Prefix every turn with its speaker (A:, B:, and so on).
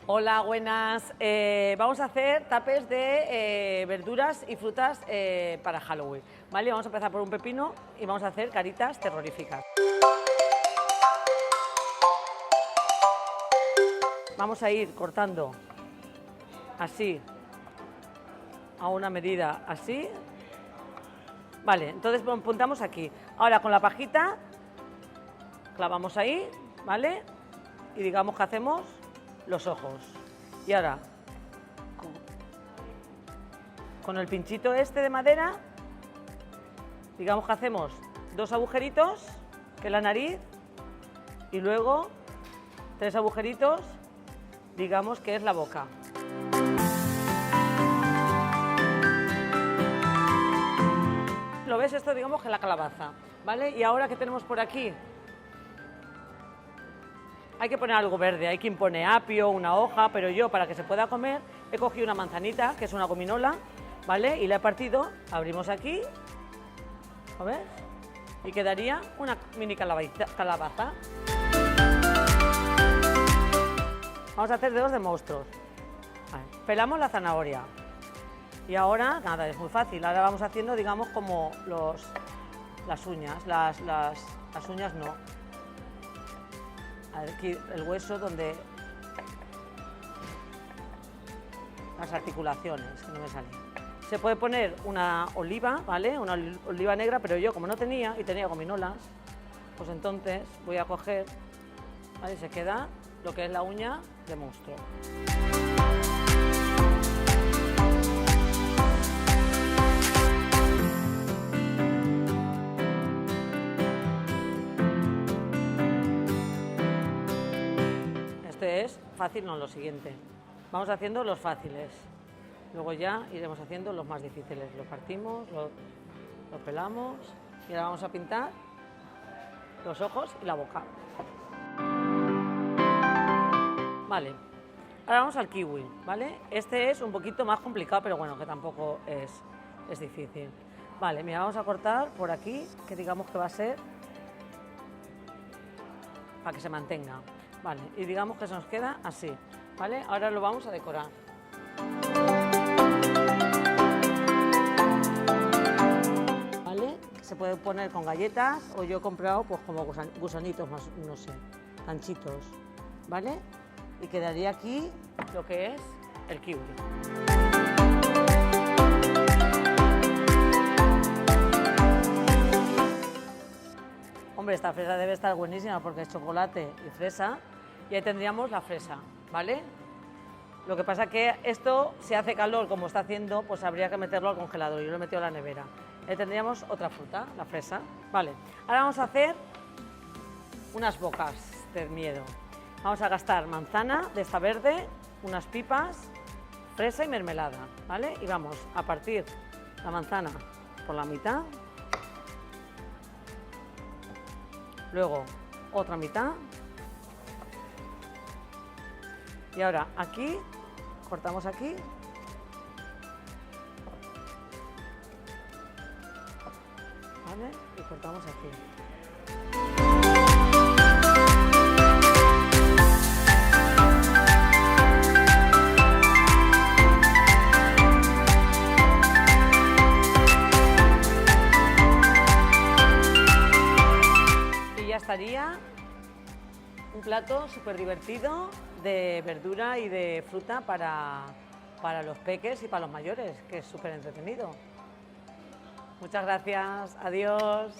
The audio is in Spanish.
A: Hola, buenas. Vamos a hacer tapes de verduras y frutas para Halloween, ¿vale? Vamos a empezar por un pepino y vamos a hacer caritas terroríficas. Vamos a ir cortando así, a una medida así. Vale, entonces apuntamos aquí. Ahora con la pajita clavamos ahí, ¿vale? Y digamos que hacemos los ojos. Y ahora, con el pinchito este de madera, digamos que hacemos dos agujeritos, que es la nariz, y luego tres agujeritos, digamos que es la boca. ¿Lo ves? Esto digamos que es la calabaza, ¿vale? Y ahora, ¿qué tenemos por aquí? Hay que poner algo verde, hay quien pone apio, una hoja, pero yo, para que se pueda comer, he cogido una manzanita, que es una gominola, ¿vale? Y la he partido, abrimos aquí, ¿a ver? Y quedaría una mini calabaza. Vamos a hacer dedos de monstruos. Vale. Pelamos la zanahoria. Y ahora, nada, es muy fácil. Ahora vamos haciendo, digamos, como las uñas. Las uñas no. Aquí el hueso donde... Las articulaciones, que no me salen. Se puede poner una oliva, ¿vale? Una oliva negra, pero yo como no tenía, y tenía gominolas, pues entonces voy a coger, ¿vale? Y se queda lo que es la uña de monstruo. Este es fácil, no lo siguiente. Vamos haciendo los fáciles. Luego ya iremos haciendo los más difíciles. Lo partimos, lo pelamos y ahora vamos a pintar los ojos y la boca. Vale, ahora vamos al kiwi, ¿vale? Este es un poquito más complicado, pero bueno, que tampoco es difícil. Vale, mira, vamos a cortar por aquí, que digamos que va a ser para que se mantenga. Vale, y digamos que se nos queda así, ¿vale? Ahora lo vamos a decorar. ¿Vale? Se puede poner con galletas o yo he comprado pues como gusanitos más, no sé, ganchitos, ¿vale? Y quedaría aquí lo que es el kiwi. Hombre, esta fresa debe estar buenísima porque es chocolate y fresa. Y ahí tendríamos la fresa, ¿vale? Lo que pasa que esto, si hace calor como está haciendo, pues habría que meterlo al congelador. Yo lo he metido a la nevera. Ahí tendríamos otra fruta, la fresa. Vale, ahora vamos a hacer unas bocas de miedo. Vamos a gastar manzana de esta verde, unas pipas, fresa y mermelada, ¿vale? Y vamos a partir la manzana por la mitad. Luego otra mitad. Y ahora aquí, cortamos aquí. ¿Vale? Y cortamos aquí. Y ya estaría un plato súper divertido de verdura y de fruta para los peques y para los mayores, que es súper entretenido. Muchas gracias, adiós.